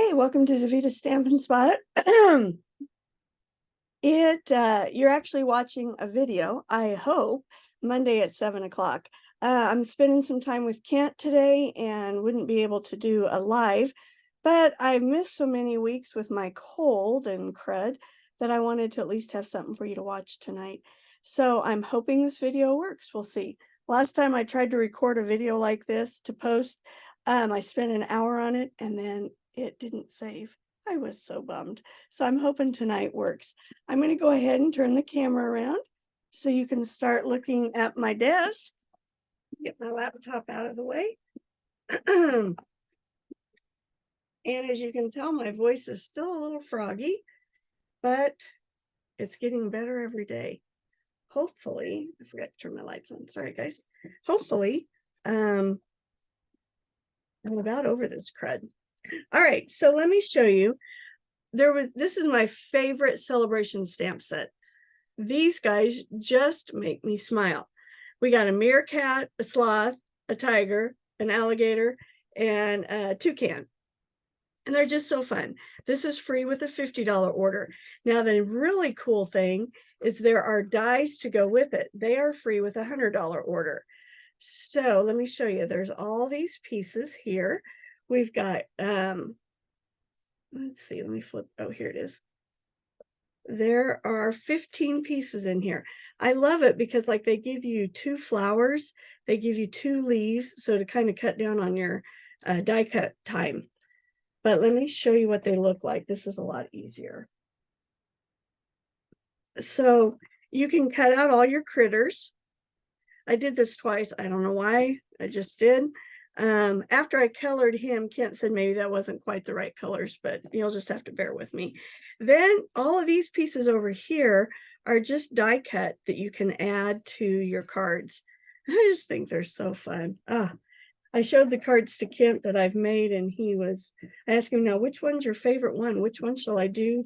Hey, welcome to Davita's Stampin' Spot. You're actually watching a video, I hope, Monday at 7 o'clock. I'm spending some time with Kent today and wouldn't be able to do a live, but I've missed so many weeks with my cold and crud that I wanted to at least have something for you to watch tonight. So I'm hoping this video works. We'll see. Last time I tried to record a video like this to post, I spent an hour on it and then it didn't save. I was so bummed. So I'm hoping tonight works. I'm going to go ahead and turn the camera around so you can start looking at my desk. Get my laptop out of the way. And as you can tell, my voice is still a little froggy, but it's getting better every day. Hopefully, I forgot to turn my lights on. Sorry, guys. Hopefully, I'm about over this crud. All right, so let me show you. This is my favorite Sale-a-bration stamp set. These guys just make me smile. We got a meerkat, a sloth, a tiger, an alligator, and a toucan. And they're just so fun. This is free with a $50 order. Now, the really cool thing is there are dies to go with it. They are free with a $100 order. So let me show you. There's all these pieces here. We've got, let's see, let me flip. Oh, here it is. There are 15 pieces in here. I love it because like they give you 2 flowers, they give you 2 leaves, so to kind of cut down on your die cut time. But let me show you what they look like. This is a lot easier. So you can cut out all your critters. I did this twice. I don't know why. I just did. After I colored him, Kent said maybe that wasn't quite the right colors, but you'll just have to bear with me. Then all of these pieces over here are just die cut that you can add to your cards. I just think they're so fun. I showed the cards to Kent that I've made, and I asked him, now, which one's your favorite one? Which one shall I do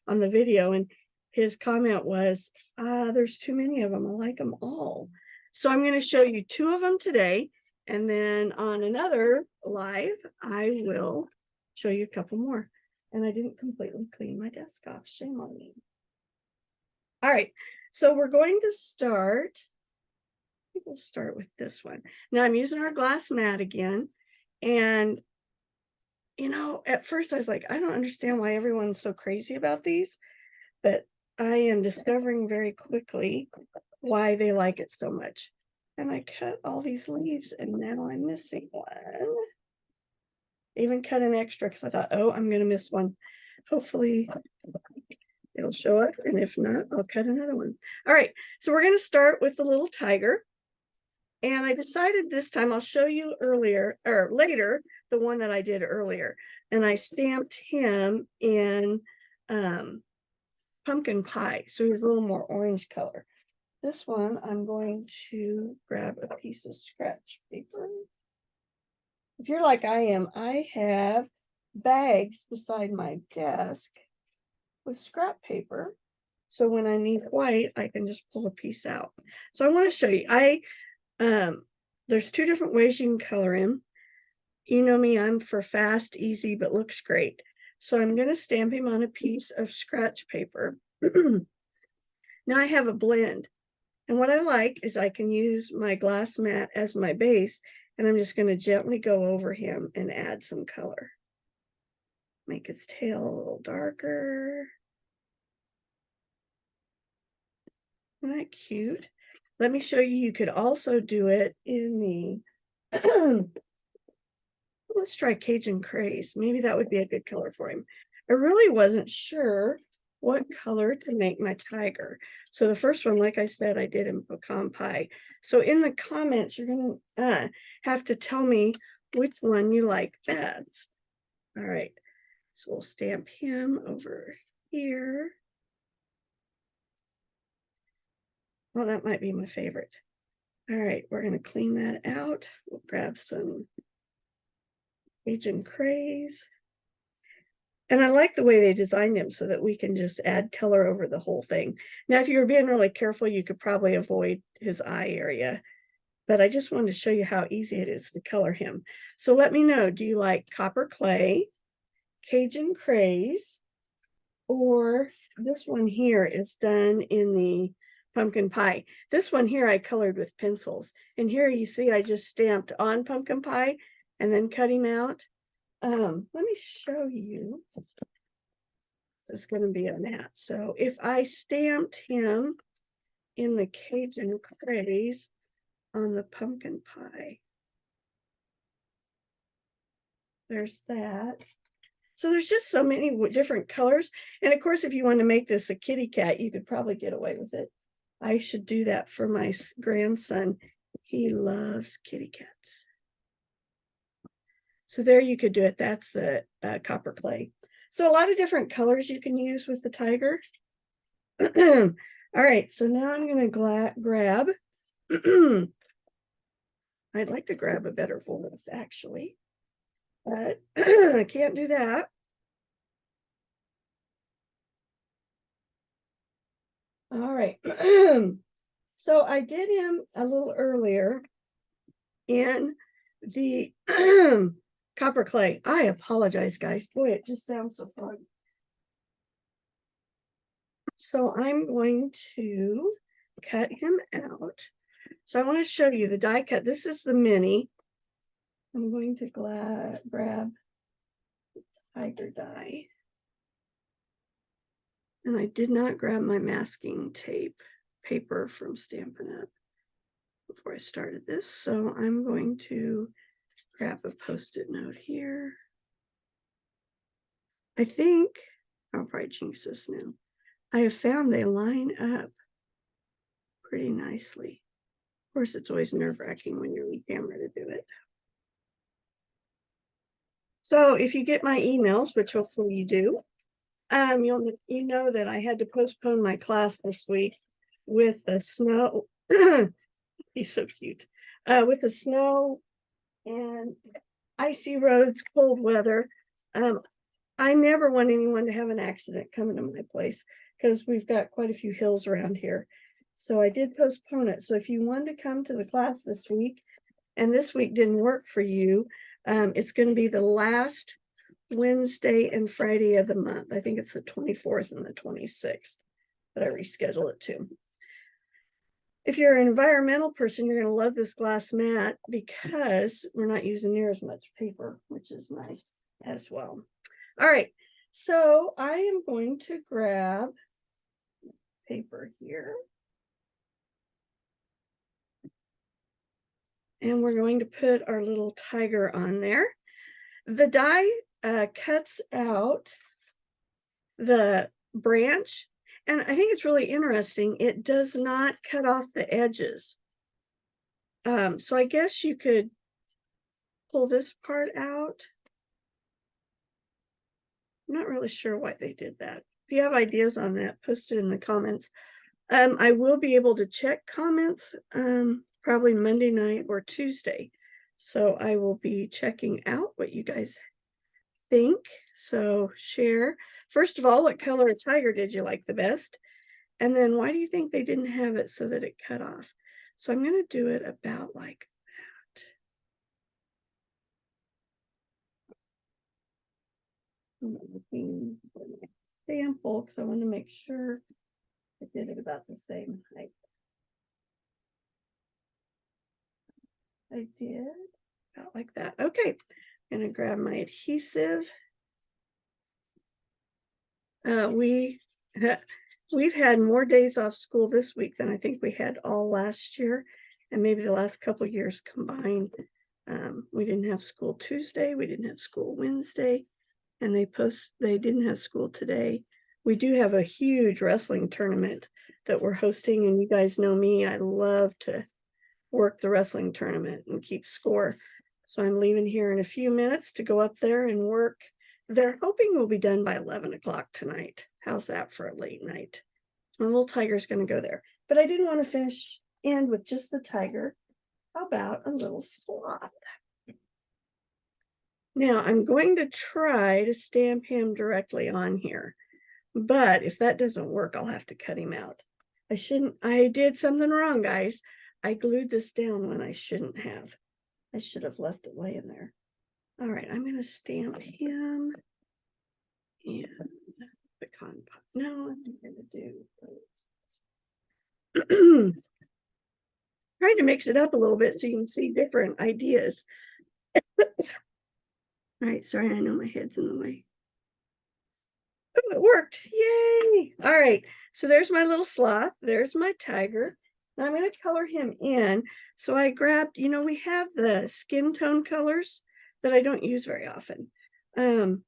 on the video? And his comment was, there's too many of them. I like them all. So I'm going to show you 2 of them today. And then on another live, I will show you a couple more. And I didn't completely clean my desk off. Shame on me. All right. So we're going to start. I think we'll start with this one. Now I'm using our glass mat again. And, you know, at first I was like, I don't understand why everyone's so crazy about these. But I am discovering very quickly why they like it so much. And I cut all these leaves and now I'm missing one. Even cut an extra because I thought, oh, I'm going to miss one. Hopefully it'll show up. And if not, I'll cut another one. All right. So we're going to start with the little tiger. And I decided this time I'll show you later, the one that I did earlier. And I stamped him in pumpkin pie. So he's a little more orange color. This one, I'm going to grab a piece of scratch paper. If you're like I am, I have bags beside my desk with scrap paper. So when I need white, I can just pull a piece out. So I want to show you. There's 2 different ways you can color him. You know me, I'm for fast, easy, but looks great. So I'm going to stamp him on a piece of scratch paper. Now I have a blend. And what I like is I can use my glass mat as my base, and I'm just going to gently go over him and add some color. Make his tail a little darker. Isn't that cute? Let me show you. You could also do it in the, let's try Cajun Craze. Maybe that would be a good color for him. I really wasn't sure what color to make my tiger. So the first one, like I said, I did in pecan pie. So in the comments, you're going to have to tell me which one you like best. All right. So we'll stamp him over here. Well, that might be my favorite. All right. We're going to clean that out. We'll grab some Cajun Craze. And I like the way they designed him so that we can just add color over the whole thing. Now, if you were being really careful, you could probably avoid his eye area. But I just wanted to show you how easy it is to color him. So let me know, do you like copper clay, Cajun Craze, or this one here is done in the pumpkin pie. This one here I colored with pencils. And here you see I just stamped on pumpkin pie and then cut him out. Let me show you. This is going to be a mat. So if I stamped him in the Cajun Craze on the pumpkin pie, there's that. So there's just so many different colors. And of course, if you want to make this a kitty cat, you could probably get away with it. I should do that for my grandson. He loves kitty cats. So there you could do it. That's the copper clay. So a lot of different colors you can use with the tiger. All right, so now I'm going to grab. I'd like to grab a better fullness actually, but I can't do that. All right. So I did him a little earlier in the copper clay. I apologize, guys. Boy, it just sounds so fun. So I'm going to cut him out. So I want to show you the die cut. This is the mini. I'm going to grab the tiger die. And I did not grab my masking tape paper from Stampin' Up! Before I started this. So I'm going to grab a Post-it note here. I think I'll probably jinx this now. I have found they line up pretty nicely. Of course, it's always nerve-wracking when you're on camera to do it. So if you get my emails, which hopefully you do, you know that I had to postpone my class this week with the snow. He's so cute. With the snow and icy roads, cold weather. I never want anyone to have an accident coming to my place because we've got quite a few hills around here. So I did postpone it. So if you want to come to the class this week, and this week didn't work for you, it's going to be the last Wednesday and Friday of the month. I think it's the 24th and the 26th that I reschedule it to. If you're an environmental person, you're going to love this glass mat because we're not using near as much paper, which is nice as well. All right, so I am going to grab paper here. And we're going to put our little tiger on there. The die cuts out the branch, and I think it's really interesting. It does not cut off the edges. So I guess you could pull this part out. I'm not really sure why they did that. If you have ideas on that, post it in the comments. I will be able to check comments probably Monday night or Tuesday. So I will be checking out what you guys think. So share. First of all, what color of tiger did you like the best? And then why do you think they didn't have it so that it cut off? So I'm going to do it about like that. I'm looking for my sample because I want to make sure I did it about the same height. I did about like that. Okay, I'm going to grab my adhesive. We've had more days off school this week than I think we had all last year, and maybe the last couple of years combined. We didn't have school Tuesday, we didn't have school Wednesday, and they didn't have school today. We do have a huge wrestling tournament that we're hosting, and you guys know me, I love to work the wrestling tournament and keep score. So I'm leaving here in a few minutes to go up there and work. They're hoping we'll be done by 11 o'clock tonight. How's that for a late night? My little tiger's going to go there. But I didn't want to end with just the tiger. How about a little sloth? Now I'm going to try to stamp him directly on here. But if that doesn't work, I'll have to cut him out. I did something wrong, guys. I glued this down when I shouldn't have. I should have left it laying there. All right, I'm going to stamp him Cotton Pot. No, I think I'm gonna do trying to mix it up a little bit so you can see different ideas. All right, sorry, I know my head's in the way. Oh, it worked. Yay. All right, so there's my little sloth. There's my tiger. Now I'm going to color him in. So I grabbed, we have the skin tone colors that I don't use very often. And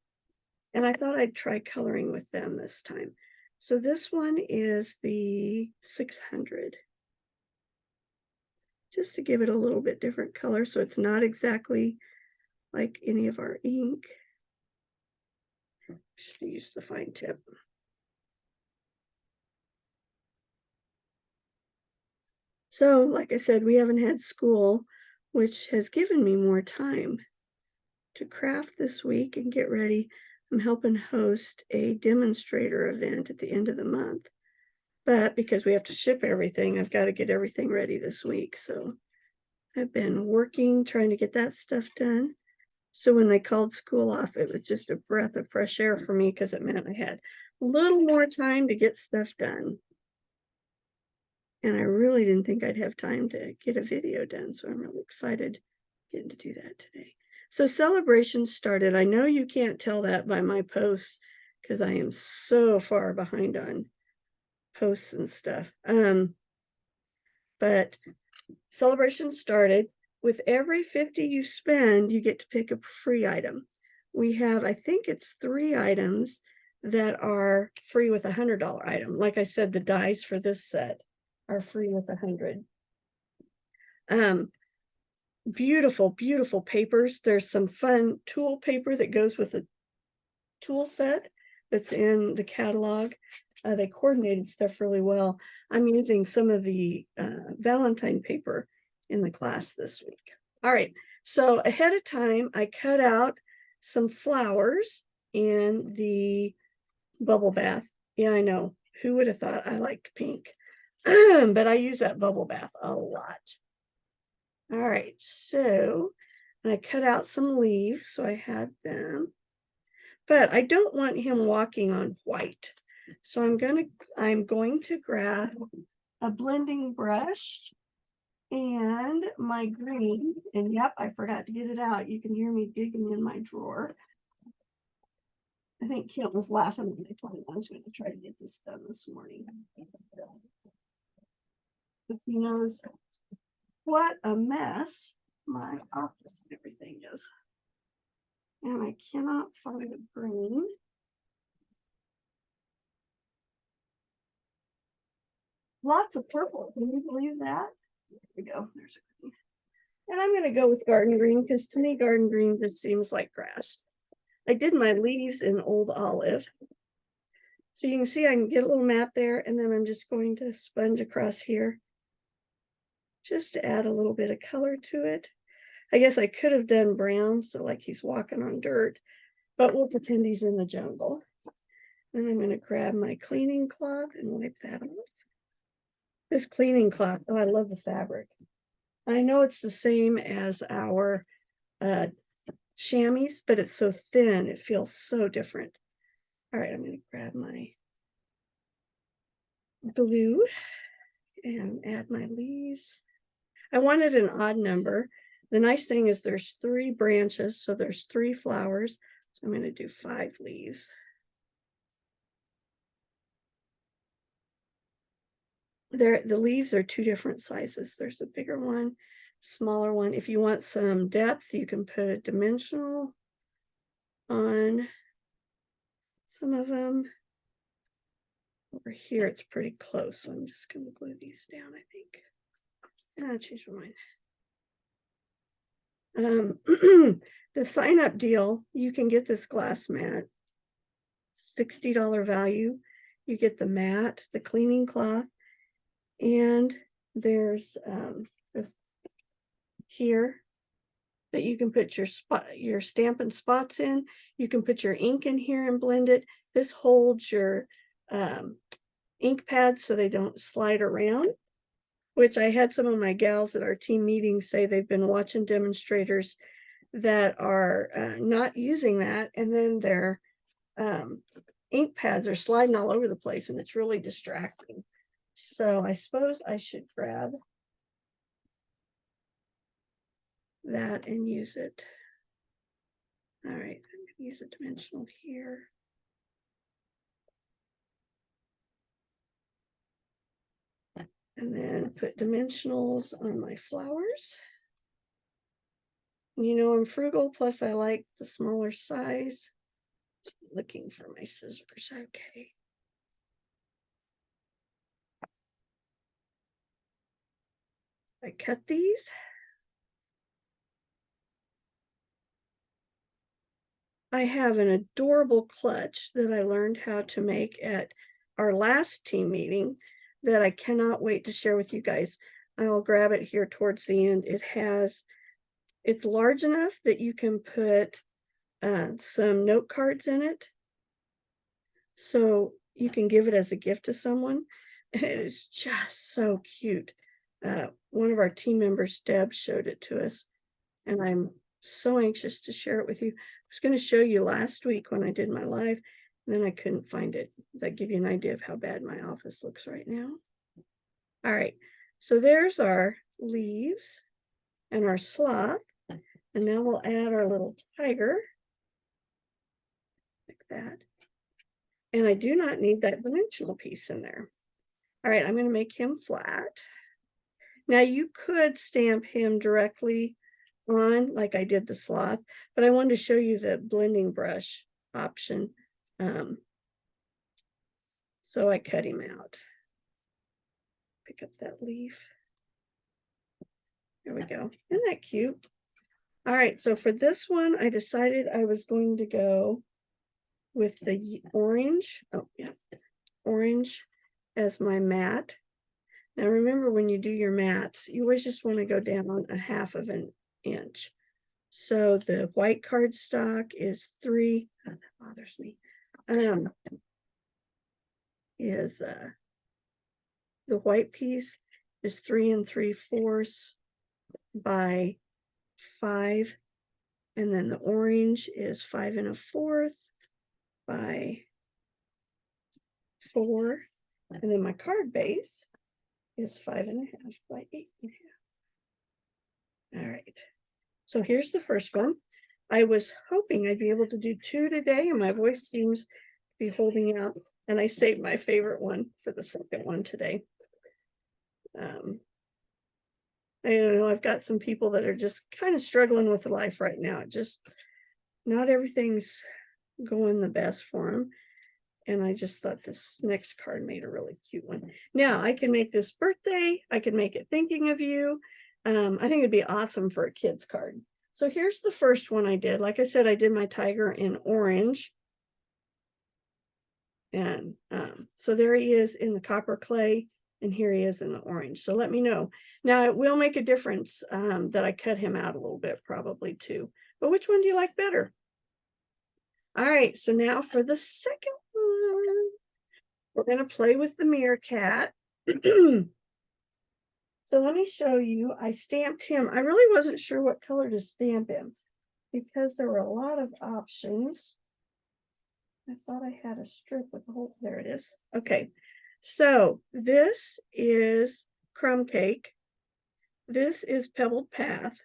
I thought I'd try coloring with them this time. So this one is the 600. Just to give it a little bit different color so it's not exactly like any of our ink. Should use the fine tip. So, like I said, we haven't had school, which has given me more time to craft this week and get ready. I'm helping host a demonstrator event at the end of the month. But because we have to ship everything, I've got to get everything ready this week. So I've been working, trying to get that stuff done. So when they called school off, it was just a breath of fresh air for me because it meant I had a little more time to get stuff done. And I really didn't think I'd have time to get a video done. So I'm really excited getting to do that today. So Sale-a-bration started. I know you can't tell that by my posts because I am so far behind on posts and stuff. But Sale-a-bration started. With every 50 you spend, you get to pick a free item. We have, I think it's 3 items that are free with $100 item. Like I said, the dies for this set are free with 100. Beautiful, beautiful papers. There's some fun tool paper that goes with a tool set that's in the catalog. They coordinated stuff really well. I'm using some of the Valentine paper in the class this week. All right, so ahead of time, I cut out some flowers in the bubble bath. Yeah, I know. Who would have thought I liked pink? But I use that bubble bath a lot. All right, so I cut out some leaves, so I had them. But I don't want him walking on white. So I'm going to grab a blending brush and my green, and yep, I forgot to get it out. You can hear me digging in my drawer. I think Kent was laughing when I told him I was going to try to get this done this morning. If he knows what a mess my office and everything is. And I cannot find the green. Lots of purple. Can you believe that? There we go. There's a green. And I'm going to go with garden green because to me, garden green just seems like grass. I did my leaves in old olive. So you can see I can get a little mat there, and then I'm just going to sponge across here just to add a little bit of color to it. I guess I could have done brown, so like he's walking on dirt, but we'll pretend he's in the jungle. Then I'm going to grab my cleaning cloth and wipe that off. This cleaning cloth, oh, I love the fabric. I know it's the same as our chamois, but it's so thin, it feels so different. All right, I'm going to grab my blue and add my leaves. I wanted an odd number. The nice thing is there's 3 branches, so there's 3 flowers. So I'm going to do 5 leaves. The leaves are 2 different sizes. There's a bigger one, smaller one. If you want some depth, you can put a dimensional on some of them. Over here, it's pretty close, so I'm just going to glue these down, I think. And I'll change my mind. The sign-up deal, you can get this glass mat, $60 value. You get the mat, the cleaning cloth, and there's this here that you can put your Stampin' Spots in. You can put your ink in here and blend it. This holds your ink pads so they don't slide around, which I had some of my gals at our team meeting say they've been watching demonstrators that are not using that, and then their ink pads are sliding all over the place and it's really distracting. So I suppose I should grab that and use it. All right, I'm going to use a dimensional here. And then put dimensionals on my flowers. You know, I'm frugal, plus I like the smaller size. Looking for my scissors, okay. I cut these. I have an adorable clutch that I learned how to make at our last team meeting that I cannot wait to share with you guys. I'll grab it here towards the end. It's large enough that you can put some note cards in it. So you can give it as a gift to someone. And it is just so cute. One of our team members, Deb, showed it to us. And I'm so anxious to share it with you. I was going to show you last week when I did my live, and then I couldn't find it. Does that give you an idea of how bad my office looks right now? All right, so there's our leaves and our sloth. And now we'll add our little tiger, like that. And I do not need that dimensional piece in there. All right, I'm going to make him flat. Now you could stamp him directly on like I did the sloth, but I wanted to show you the blending brush option. So I cut him out. Pick up that leaf. There we go. Isn't that cute? All right, so for this one, I decided I was going to go with the orange. Oh, yeah, orange as my mat. Now remember, when you do your mats, you always just want to go down 1/2 of an inch. So the white cardstock is 3. Oh, that bothers me. The white piece is 3 3/4 by 5, and then the orange is 5 1/4 by 4, and then my card base is 5 1/2 by 8 1/2. All right, so here's the first one. I was hoping I'd be able to do 2 today, and my voice seems to be holding out, and I saved my favorite one for the second one today. I don't know, I've got some people that are just kind of struggling with life right now. Just not everything's going the best for them. And I just thought this next card made a really cute one. Now I can make this birthday. I can make it thinking of you. I think it'd be awesome for a kid's card. So here's the first one I did. Like I said, I did my tiger in orange. And so there he is in the copper clay, and here he is in the orange. So let me know. Now it will make a difference that I cut him out a little bit, probably too. But which one do you like better? All right, so now for the second one, we're going to play with the meerkat. So let me show you. I stamped him. I really wasn't sure what color to stamp him because there were a lot of options. I thought I had a strip with the whole, there it is. Okay, so this is crumb cake. This is pebbled path.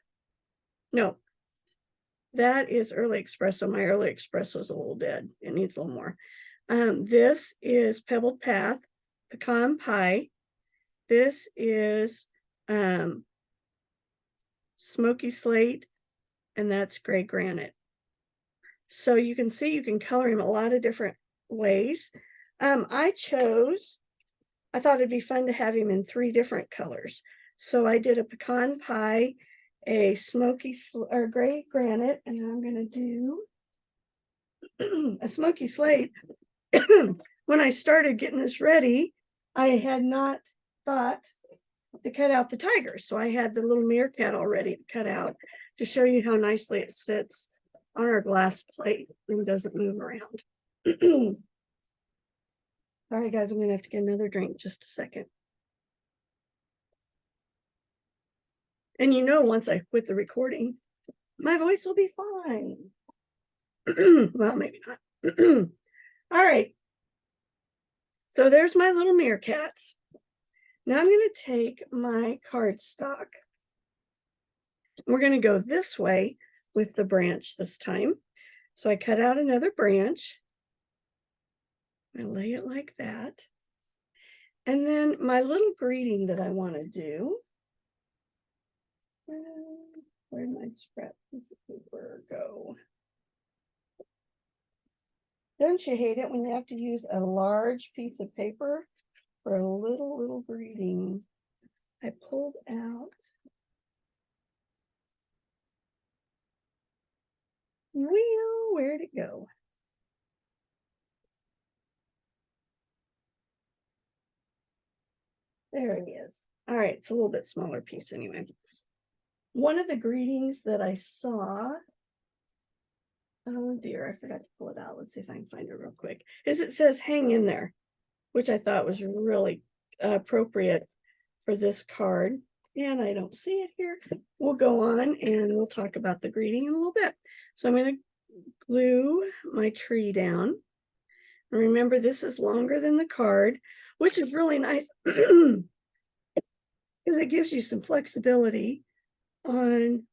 No, that is early espresso. My early espresso is a little dead. It needs a little more. This is pebbled path, pecan pie. This is smoky slate, and that's gray granite. So you can see you can color him a lot of different ways. I thought it'd be fun to have him in 3 different colors. So I did a pecan pie, a smoky or gray granite, and I'm going to do a smoky slate. When I started getting this ready, I had not thought to cut out the tiger. So I had the little meerkat already cut out to show you how nicely it sits on our glass plate and doesn't move around. All right, guys, I'm going to have to get another drink. Just a second. And you know, once I quit the recording, my voice will be fine. Well, maybe not. All right, So there's my little meerkats. Now I'm going to take my cardstock. We're going to go this way with the branch this time. So I cut out another branch. I lay it like that. And then my little greeting that I want to do. Where'd my scrap piece of paper go? Don't you hate it when you have to use a large piece of paper for a little greeting? I pulled out. Well, where'd it go? There it is. All right, it's a little bit smaller piece anyway. One of the greetings that I saw, oh dear, I forgot to pull it out. Let's see if I can find it real quick. Is it says hang in there, which I thought was really appropriate for this card. And I don't see it here. We'll go on and we'll talk about the greeting in a little bit. So I'm going to glue my tree down. And remember, this is longer than the card, which is really nice because it gives you some flexibility on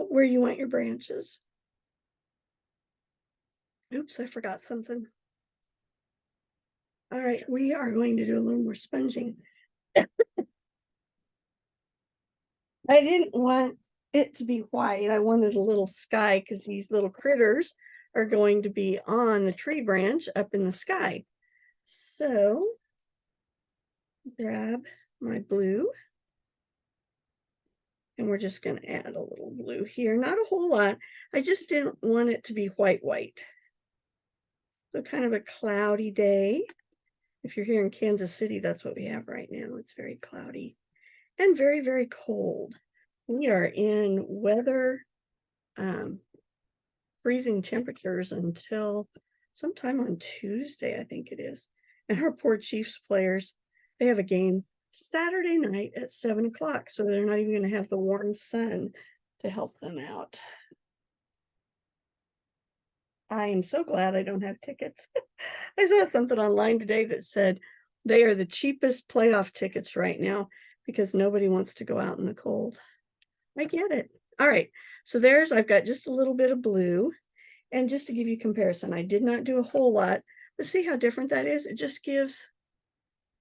where you want your branches. Oops, I forgot something. All right, we are going to do a little more sponging. I didn't want it to be white. I wanted a little sky because these little critters are going to be on the tree branch up in the sky. So grab my blue and we're just going to add a little blue here. Not a whole lot. I just didn't want it to be white. So kind of a cloudy day. If you're here in Kansas City, that's what we have right now. It's very cloudy and very cold. We are in weather freezing temperatures until sometime on Tuesday, I think it is. And our poor Chiefs players, they have a game Saturday night at 7 o'clock. So they're not even going to have the warm sun to help them out. I am so glad I don't have tickets. I saw something online today that said they are the cheapest playoff tickets right now because nobody wants to go out in the cold. I get it. All right. So I've got just a little bit of blue. And just to give you comparison, I did not do a whole lot, but see how different that is? It just gives,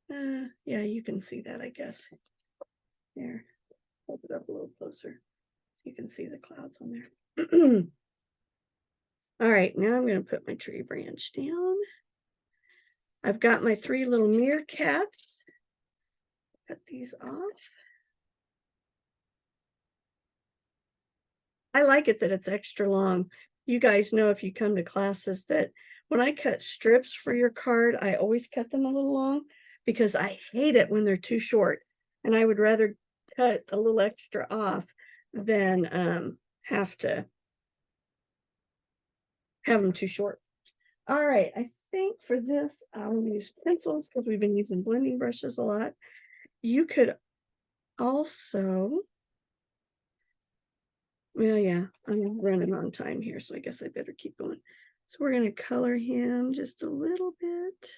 yeah, you can see that, I guess. There, hold it up a little closer so you can see the clouds on there. All right, now I'm going to put my tree branch down. I've got my 3 little meerkats. Cut these off. I like it that it's extra long. You guys know if you come to classes that when I cut strips for your card, I always cut them a little long because I hate it when they're too short. And I would rather cut a little extra off than have to have them too short. All right, I think for this, I'll use pencils because we've been using blending brushes a lot. You could also, well, yeah, I'm running on time here, so I guess I better keep going. So we're going to color him just a little bit.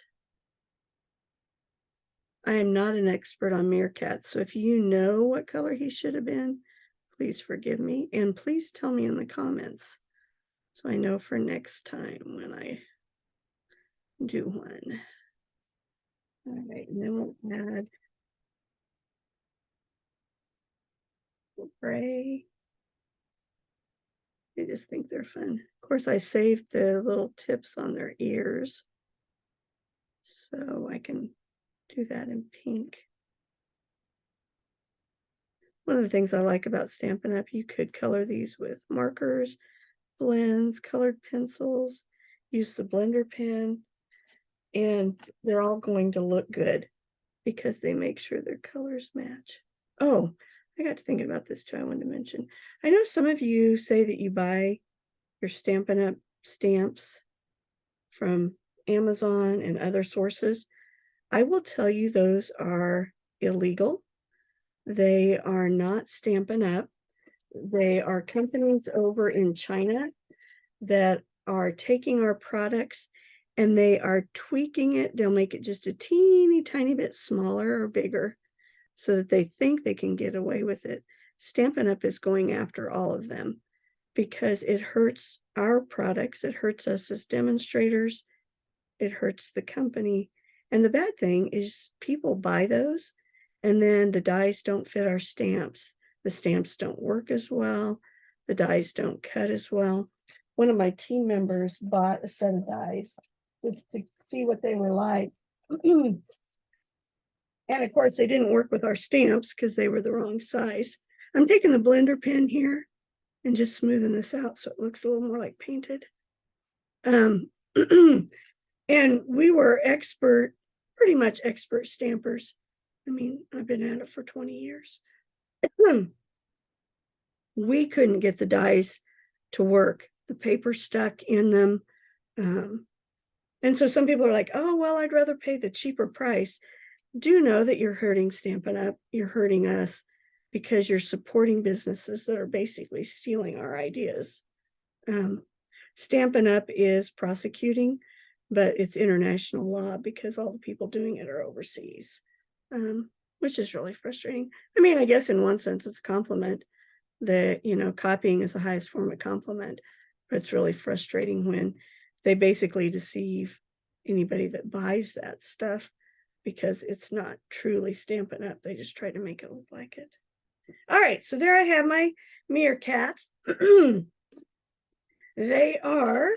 I am not an expert on meerkats, so if you know what color he should have been, please forgive me. And please tell me in the comments so I know for next time when I do one. All right, and then we'll add gray. I just think they're fun. Of course, I saved the little tips on their ears, so I can do that in pink. One of the things I like about Stampin' Up, you could color these with markers, blends, colored pencils, use the blender pen, and they're all going to look good because they make sure their colors match. Oh, I got to thinking about this too. I wanted to mention. I know some of you say that you buy your Stampin' Up stamps from Amazon and other sources. I will tell you those are illegal. They are not Stampin' Up. They are companies over in China that are taking our products and they are tweaking it. They'll make it just a teeny tiny bit smaller or bigger so that they think they can get away with it. Stampin' Up! Is going after all of them because it hurts our products. It hurts us as demonstrators. It hurts the company. And the bad thing is people buy those and then the dies don't fit our stamps. The stamps don't work as well. The dies don't cut as well. One of my team members bought a set of dies to see what they were like. And of course, they didn't work with our stamps because they were the wrong size. I'm taking the blender pen here and just smoothing this out so it looks a little more like painted. And we were pretty much expert stampers. I mean, I've been at it for 20 years. We couldn't get the dies to work. The paper stuck in them. And so some people are like, oh, well, I'd rather pay the cheaper price. Do know that you're hurting Stampin' Up. You're hurting us because you're supporting businesses that are basically stealing our ideas. Stampin' Up is prosecuting, but it's international law because all the people doing it are overseas, which is really frustrating. I mean, I guess in one sense it's a compliment that, copying is the highest form of compliment, but it's really frustrating when they basically deceive anybody that buys that stuff because it's not truly Stampin' Up. They just try to make it look like it. All right, so there I have my meerkats. They are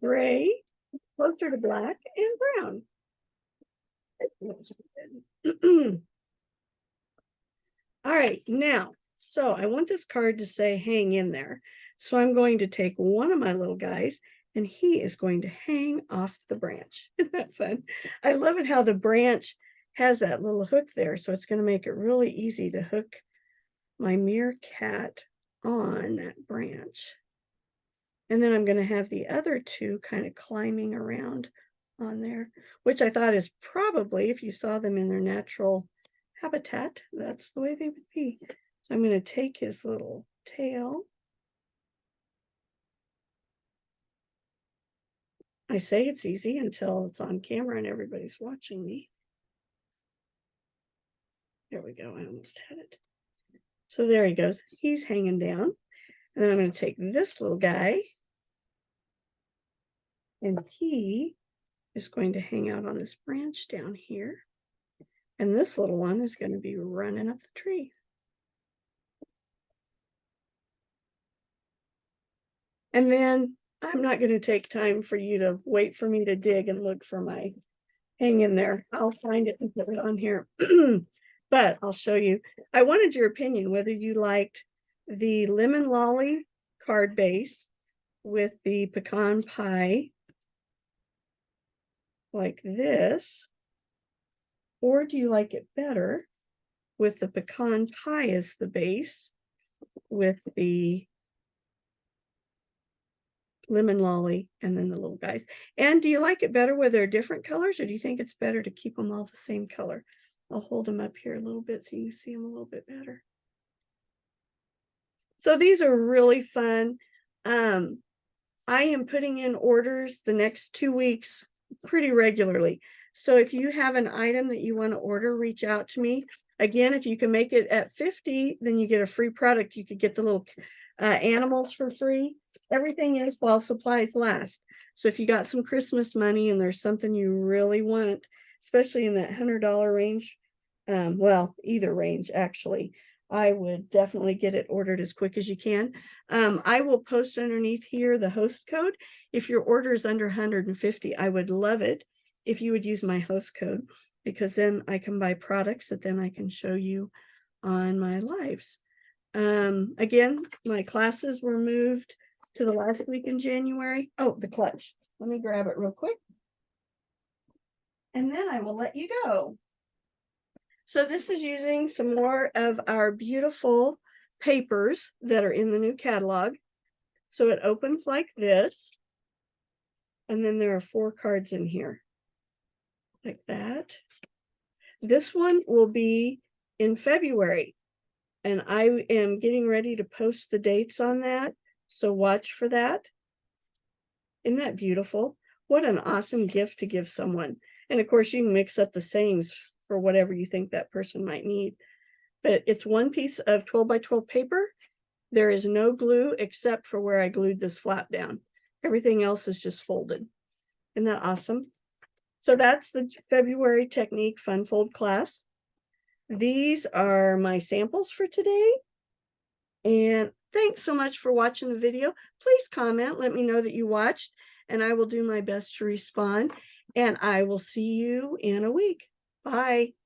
gray, closer to black, and brown. All right, now, so I want this card to say hang in there. So I'm going to take one of my little guys and he is going to hang off the branch. Isn't that fun? I love it how the branch has that little hook there. So it's going to make it really easy to hook my meerkat on that branch. And then I'm going to have the other two kind of climbing around on there, which I thought is probably, if you saw them in their natural habitat, that's the way they would be. So I'm going to take his little tail. I say it's easy until it's on camera and everybody's watching me. There we go. I almost had it. So there he goes. He's hanging down. And then I'm going to take this little guy. And he is going to hang out on this branch down here. And this little one is going to be running up the tree. And then I'm not going to take time for you to wait for me to dig and look for my hang in there. I'll find it and put it on here. But I'll show you. I wanted your opinion whether you liked the lemon lolly card base with the pecan pie like this, or do you like it better with the pecan pie as the base with the lemon lolly and then the little guys? And do you like it better where they're different colors, or do you think it's better to keep them all the same color? I'll hold them up here a little bit so you can see them a little bit better. So these are really fun. I am putting in orders the next 2 weeks pretty regularly. So if you have an item that you want to order, reach out to me. Again, if you can make it at 50, then you get a free product. You could get the little animals for free. Everything is while supplies last. So if you got some Christmas money and there's something you really want, especially in that $100 range, well, either range actually, I would definitely get it ordered as quick as you can. I will post underneath here the host code. If your order is under 150, I would love it if you would use my host code, because then I can buy products that then I can show you on my lives. Again, my classes were moved to the last week in January. Oh, the clutch. Let me grab it real quick. And then I will let you go. So this is using some more of our beautiful papers that are in the new catalog. So it opens like this. And then there are 4 cards in here. Like that. This one will be in February. And I am getting ready to post the dates on that. So watch for that. Isn't that beautiful? What an awesome gift to give someone. And of course, you can mix up the sayings for whatever you think that person might need. But it's one piece of 12 by 12 paper. There is no glue except for where I glued this flap down. Everything else is just folded. Isn't that awesome? So that's the February Technique Fun Fold class. These are my samples for today. And thanks so much for watching the video. Please comment, let me know that you watched, and I will do my best to respond. And I will see you in a week. Bye.